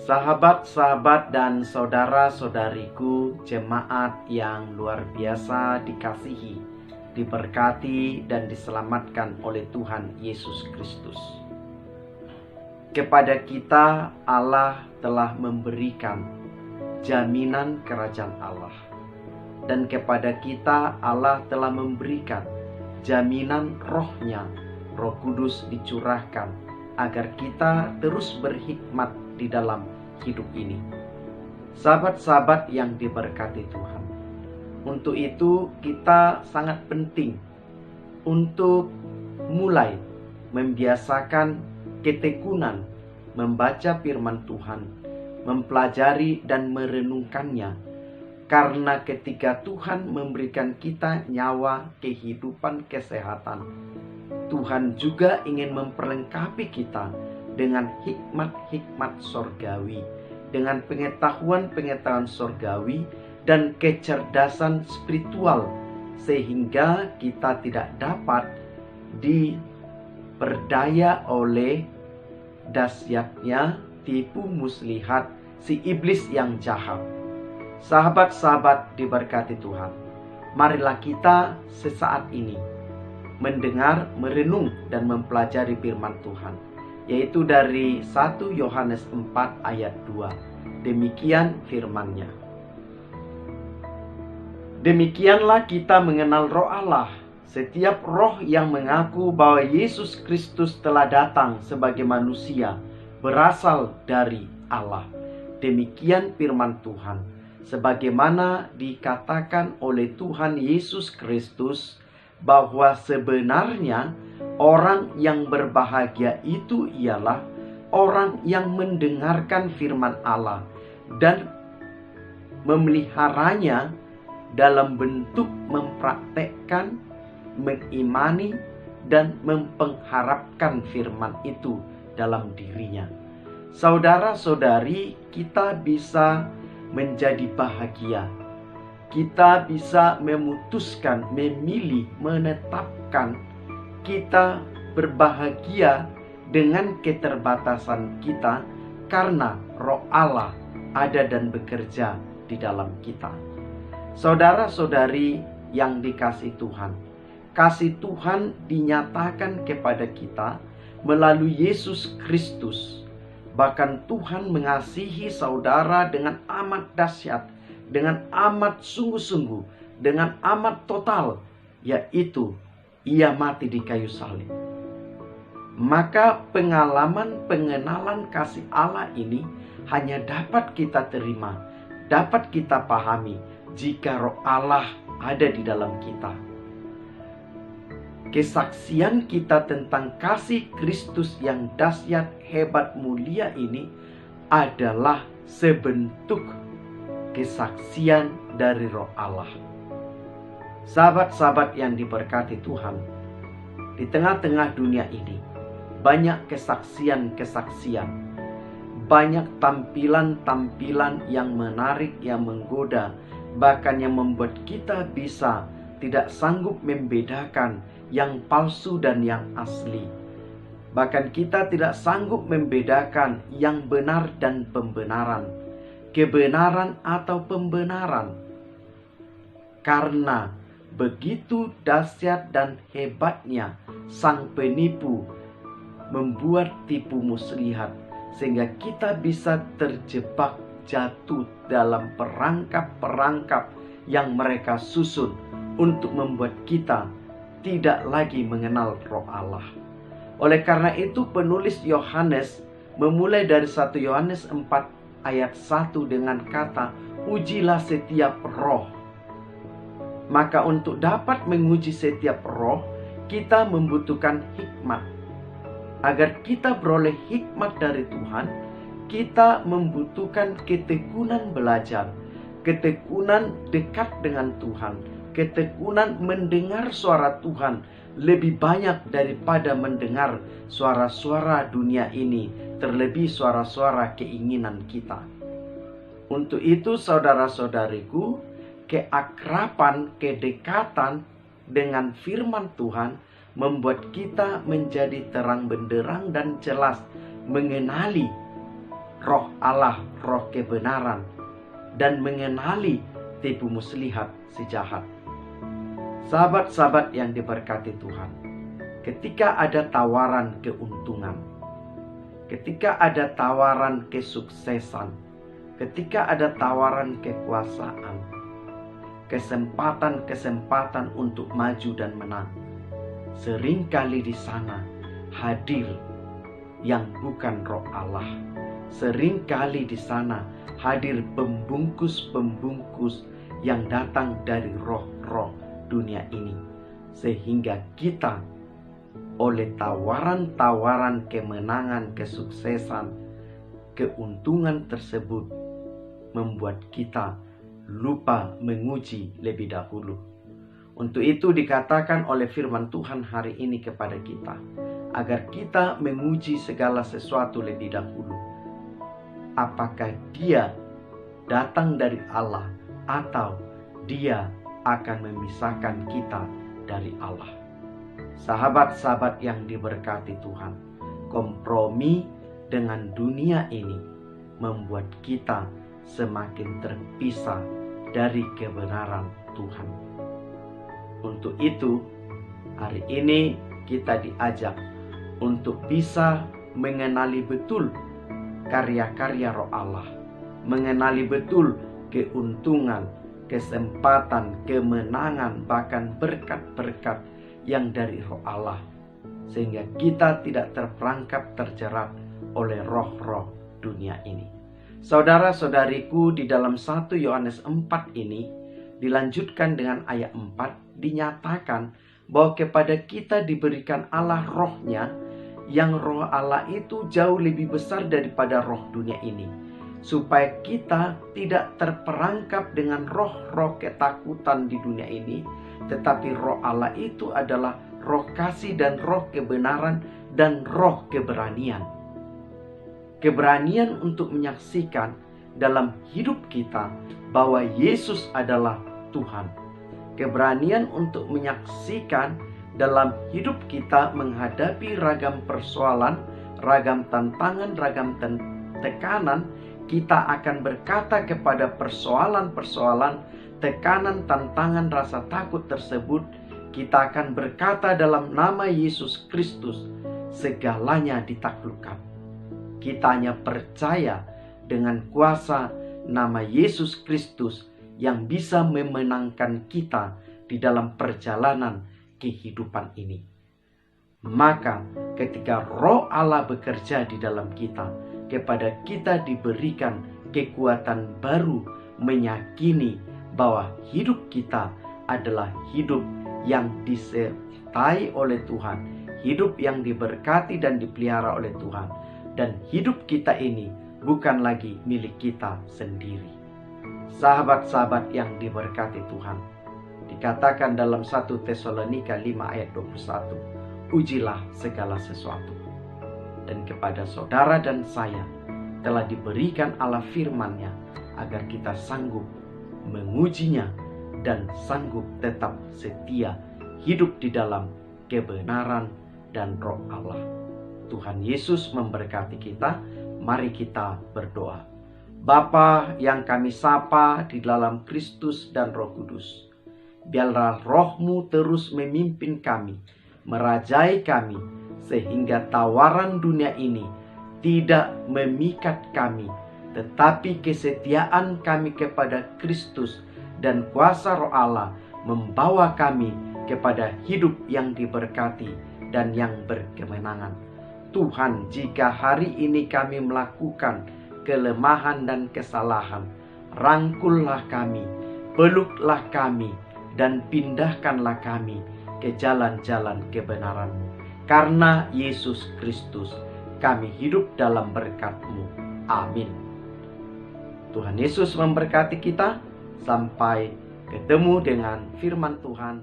Sahabat-sahabat dan saudara-saudariku, jemaat yang luar biasa dikasihi, diberkati dan diselamatkan oleh Tuhan Yesus Kristus. Kepada kita Allah telah memberikan jaminan kerajaan Allah. Dan kepada kita Allah telah memberikan jaminan rohnya, Roh Kudus dicurahkan agar kita terus berhikmat di dalam hidup ini. Sahabat-sahabat yang diberkati Tuhan, untuk itu kita sangat penting untuk mulai membiasakan ketekunan membaca firman Tuhan, mempelajari dan merenungkannya, karena ketika Tuhan memberikan kita nyawa, kehidupan, kesehatan, Tuhan juga ingin memperlengkapi kita dengan hikmat-hikmat sorgawi, dengan pengetahuan-pengetahuan sorgawi dan kecerdasan spiritual, sehingga kita tidak dapat diperdaya oleh dahsyatnya tipu muslihat si iblis yang jahat. Sahabat-sahabat diberkati Tuhan, marilah kita sesaat ini mendengar, merenung dan mempelajari firman Tuhan, yaitu dari 1 Yohanes 4 ayat 2. Demikian firman-Nya. Demikianlah kita mengenal Roh Allah. Setiap roh yang mengaku bahwa Yesus Kristus telah datang sebagai manusia berasal dari Allah. Demikian firman Tuhan, sebagaimana dikatakan oleh Tuhan Yesus Kristus, bahwa sebenarnya orang yang berbahagia itu ialah orang yang mendengarkan firman Allah dan memeliharanya dalam bentuk mempraktekkan, mengimani, dan mempengharapkan firman itu dalam dirinya. Saudara-saudari, kita bisa menjadi bahagia. Kita bisa memutuskan, memilih, menetapkan kita berbahagia dengan keterbatasan kita karena Roh Allah ada dan bekerja di dalam kita. Saudara-saudari yang dikasihi Tuhan, kasih Tuhan dinyatakan kepada kita melalui Yesus Kristus. Bahkan Tuhan mengasihi saudara dengan amat dahsyat, dengan amat sungguh-sungguh, dengan amat total, yaitu Ia mati di kayu salib. Maka pengalaman pengenalan kasih Allah ini hanya dapat kita terima, dapat kita pahami jika Roh Allah ada di dalam kita. Kesaksian kita tentang kasih Kristus yang dahsyat, hebat, mulia ini adalah sebentuk kesaksian dari Roh Allah. Sahabat-sahabat yang diberkati Tuhan, di tengah-tengah dunia ini banyak kesaksian-kesaksian, banyak tampilan-tampilan yang menarik, yang menggoda, bahkan yang membuat kita bisa tidak sanggup membedakan yang palsu dan yang asli. Bahkan kita tidak sanggup membedakan yang benar dan pembenaran, kebenaran atau pembenaran, karena begitu dahsyat dan hebatnya sang penipu membuat tipu muslihat, sehingga kita bisa terjebak, jatuh dalam perangkap-perangkap yang mereka susun untuk membuat kita tidak lagi mengenal Roh Allah. Oleh karena itu penulis Yohanes memulai dari 1 Yohanes 4 ayat 1 dengan kata, ujilah setiap roh. Maka untuk dapat menguji setiap roh, kita membutuhkan hikmat. Agar kita beroleh hikmat dari Tuhan, kita membutuhkan ketekunan belajar, ketekunan dekat dengan Tuhan, ketekunan mendengar suara Tuhan lebih banyak daripada mendengar suara-suara dunia ini, terlebih suara-suara keinginan kita. Untuk itu saudara-saudariku, keakraban, kedekatan dengan firman Tuhan membuat kita menjadi terang benderang dan jelas mengenali roh Allah, roh kebenaran, dan mengenali tipu muslihat si jahat. Sahabat-sahabat yang diberkati Tuhan, ketika ada tawaran keuntungan, ketika ada tawaran kesuksesan, ketika ada tawaran kekuasaan, kesempatan-kesempatan untuk maju dan menang, seringkali di sana hadir yang bukan roh Allah. Seringkali di sana hadir pembungkus-pembungkus yang datang dari roh-roh dunia ini, sehingga kita oleh tawaran-tawaran kemenangan, kesuksesan, keuntungan tersebut membuat kita lupa menguji lebih dahulu. Untuk itu dikatakan oleh firman Tuhan hari ini kepada kita, agar kita menguji segala sesuatu lebih dahulu. Apakah dia datang dari Allah atau dia akan memisahkan kita dari Allah. Sahabat-sahabat yang diberkati Tuhan, kompromi dengan dunia ini membuat kita semakin terpisah dari kebenaran Tuhan. Untuk itu, hari ini kita diajak untuk bisa mengenali betul karya-karya roh Allah, mengenali betul keuntungan, kesempatan, kemenangan, bahkan berkat-berkat yang dari roh Allah, sehingga kita tidak terperangkap terjerat oleh roh-roh dunia ini. Saudara-saudariku, di dalam 1 Yohanes 4 ini dilanjutkan dengan ayat 4, dinyatakan bahwa kepada kita diberikan Allah rohnya, yang roh Allah itu jauh lebih besar daripada roh dunia ini, supaya kita tidak terperangkap dengan roh-roh ketakutan di dunia ini, tetapi roh Allah itu adalah roh kasih dan roh kebenaran dan roh keberanian. Keberanian untuk menyaksikan dalam hidup kita bahwa Yesus adalah Tuhan. Keberanian untuk menyaksikan dalam hidup kita menghadapi ragam persoalan, ragam tantangan, ragam tekanan. Kita akan berkata kepada persoalan-persoalan, tekanan, tantangan, rasa takut tersebut, kita akan berkata dalam nama Yesus Kristus, segalanya ditaklukkan. Kita hanya percaya dengan kuasa nama Yesus Kristus yang bisa memenangkan kita di dalam perjalanan kehidupan ini. Maka ketika roh Allah bekerja di dalam kita, kepada kita diberikan kekuatan baru meyakini bahwa hidup kita adalah hidup yang disertai oleh Tuhan, hidup yang diberkati dan dipelihara oleh Tuhan, dan hidup kita ini bukan lagi milik kita sendiri. Sahabat-sahabat yang diberkati Tuhan, dikatakan dalam 1 Tesalonika 5 ayat 21, ujilah segala sesuatu. Dan kepada saudara dan saya telah diberikan Allah firman-Nya agar kita sanggup mengujinya dan sanggup tetap setia hidup di dalam kebenaran dan roh Allah. Tuhan Yesus memberkati kita. Mari kita berdoa. Bapa yang kami sapa di dalam Kristus dan Roh Kudus, biarlah roh-Mu terus memimpin kami, merajai kami, sehingga tawaran dunia ini tidak memikat kami, tetapi kesetiaan kami kepada Kristus dan kuasa roh Allah membawa kami kepada hidup yang diberkati dan yang berkemenangan. Tuhan, jika hari ini kami melakukan kelemahan dan kesalahan, rangkullah kami, peluklah kami, dan pindahkanlah kami ke jalan-jalan kebenaran-Mu. Karena Yesus Kristus, kami hidup dalam berkat-Mu. Amin. Tuhan Yesus memberkati kita. Sampai ketemu dengan firman Tuhan